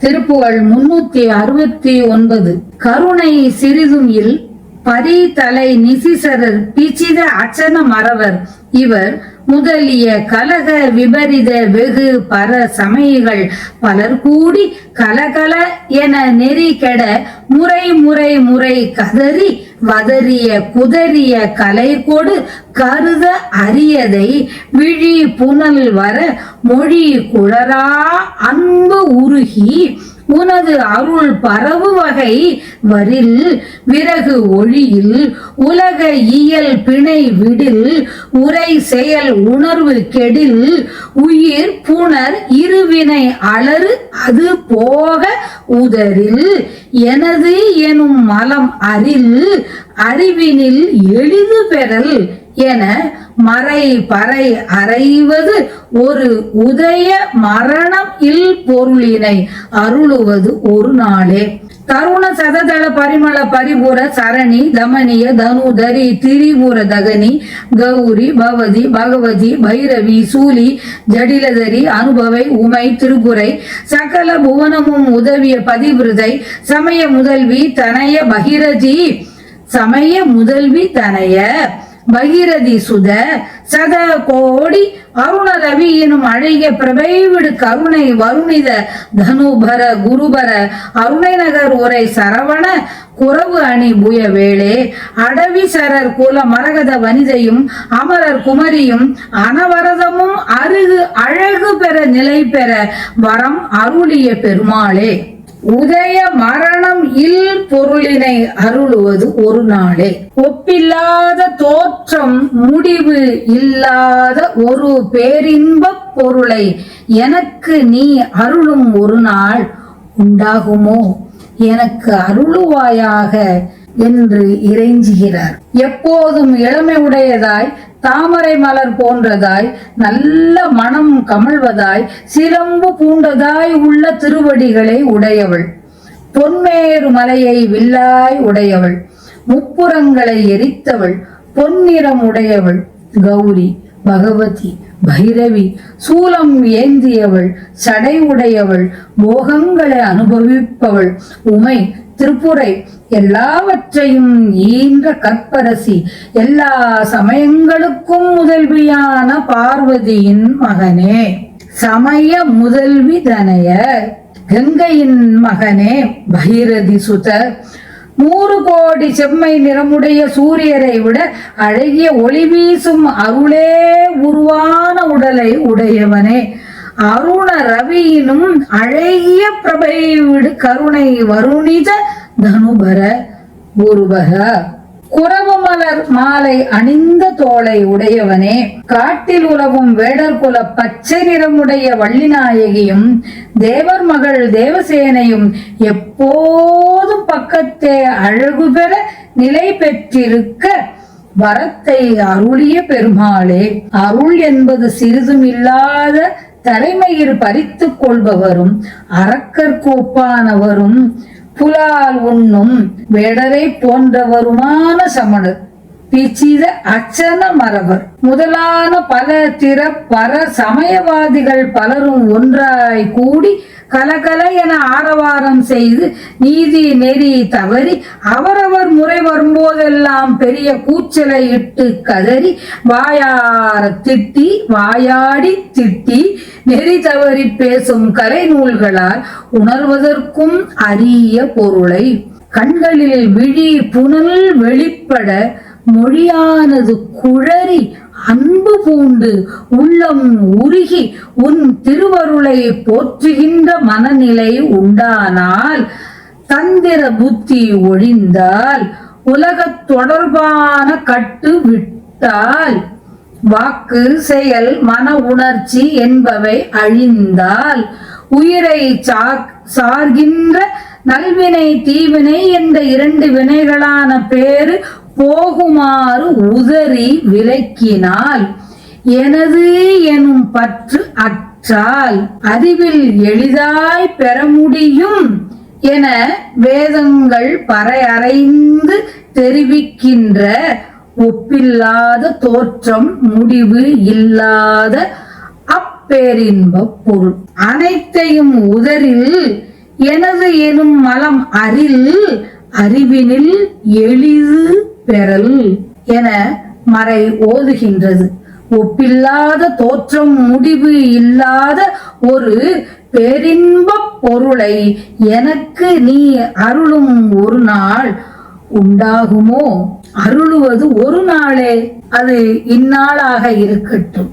திருப்புகழ் 369. கருணை சிறிதும் இல் பரி தலை நிசிசரர் பிச்சித அச்சன மறவர் இவர் முதலிய கலக விபரித வெகு பர சமயங்கள் பலர் கூடி கலகல என நெறி கெட முறை முறை முறை கதறி வதறிய குதறிய கலை கொடு கருத அரியதை விழி புனல் வர மொழி குழரா அன்பு உருகி உனது அருள் பரவு வகை வரில் விறகு ஒளியில் உலக இயல் பிணை விடில் உரை செயல் உணர்வு கெடில் உயிர் புணர் இருவினை அலறு அது போக உதரில் எனது எனும் மலம் அரில் அறிவினில் எளிது பெறல் என மறை பறை அறைவது ஒரு உதய மரணம் இல் பொருளினை அருளுவது ஒரு நாளே. தருண சததள பரிமள பரிபுர சரணி தமனிய தனுதரி திரிபுர தகனி கௌரி பவதி பகவதி பைரவி சூலி ஜடிலதரி அனுபவை உமை திருகுரை சகல புவனமும் உதவிய பதிவிருதை சமய முதல்வி தனய பகிரதி சமய முதல்வி தனய பகிரதி சுத சத கோடி அருண ரவி எனும் அழகிய பிரபைவிடு கருணை வருணித தனுபர குருபர அருணை நகர் உரை சரவண குறவு அணி புய வேளே அடவி சரர் குல மரகத வனிதையும் அமரர் குமரியும் அனவரதமும் அருகு அழகு பெற நிலை பெற வரம் அருளிய பெருமாளே. உதய மரணம் இல் பொருளினை அருளுவது ஒரு நாளே. ஒப்பில்லாத தோற்றம் முடிவு இல்லாத ஒரு பேரின்ப பொருளை எனக்கு நீ அருளும் ஒரு நாள் உண்டாகுமோ எனக்கு அருளுவாயாக என்று இறைஞ்சுகிறார். எப்போதும் இளமை உடையதாய் தாமரை மலர் போன்றதாய் நல்ல மனம் கமழ்வதாய் சிலம்பு பூண்டதாய் உள்ள திருவடிகளை உடையவள், பொன்மேரு மலையை வில்லாய் உடையவள், முப்புறங்களை எரித்தவள், பொன்னிறம் உடையவள், கௌரி பகவதி பைரவி சூலம் ஏந்தியவள், சடை உடையவள், போகங்களை அனுபவிப்பவள், உமை திருப்புரை எல்லாவற்றையும் ஈன்ற கற்பரசி, எல்லா சமயங்களுக்கும் முதல்வியான பார்வதியின் மகனே, சமய முதல்வி தனைய கங்கையின் மகனே, பைரதி சுத 100 கோடி செம்மை நிறமுடைய சூரியரை விட அழகிய ஒளி வீசும் அருளே உருவான உடலை உடையவனே, அருண ரவியினும் அழகிய பிரபை விடு கருணை வருணித தனுபர குருபக குரவு மலர் மாலை அணிந்த தோளை உடையவனே, காட்டில் உலவும் வேடர் குல பச்சை நிறமுடைய வள்ளிநாயகியும் தேவர் மகள் தேவசேனையும் எப்போதும் பக்கத்தே அழகு பெற நிலை பெற்றிருக்க வரத்தை அருளிய பெருமாளே. அருள் என்பது சிறிதும் இல்லாத தலைமையில் பறித்துக் கொள்பவரும் அரக்கற்கு ஒப்பானவரும் புலால் உண்ணும் வேடரை போன்றவருமான சமணர் பிச்சித அச்சன மறவர் முதலான பல திற பர சமயவாதிகள் பலரும் ஒன்றாய் கூடி கலகல என ஆரவாரம் செய்து நீதி நெறி தவறி அவரவர் முறை வரும்போதெல்லாம் பெரிய கூச்சலை இட்டு கதறி வாயார திட்டி வாயாடி திட்டி நெறி தவறி பேசும் கலை நூல்களால் உணர்வதற்கும் அரிய பொருளை கண்களில் விழி புனல் வெளிப்பட மொழியானது குழறி அன்பு பூண்டு உள்ளம் உருகி உன் திருவருளை போற்றுகின்ற மனநிலை உண்டானால் தந்திர புத்தி ஒழிந்தால் உலகத் தொடர்பான கட்டு விட்டால் வாக்கு செயல் மன உணர்ச்சி என்பவை அழிந்தால் உயிரை சார்கின்ற நல்வினை தீவினை என்ற 2 வினைகளான பேரு போகுமாறு உதறி விலக்கினால் எனது எனும் பற்று அற்றால் அறிவில் எளிதாய் பெற முடியும் என வேதங்கள் பறையறைந்து தெரிவிக்கின்ற ஒப்பில்லாத தோற்றம் முடிவு இல்லாத அப்பேரின்ப பொருள் அனைத்தையும் உதரில் எனது எனும் மலம் அறிவினில் எளிது பெறல் என மறை ஓதுகின்றது. ஒப்பில்லாத தோற்றம் முடிவு இல்லாத ஒரு பேரின்பப் பொருளை எனக்கு நீ அருளும் ஒரு நாள் உண்டாகுமோ? அருளுவது ஒரு நாளே, அது இந்நாளாக இருக்கட்டும்.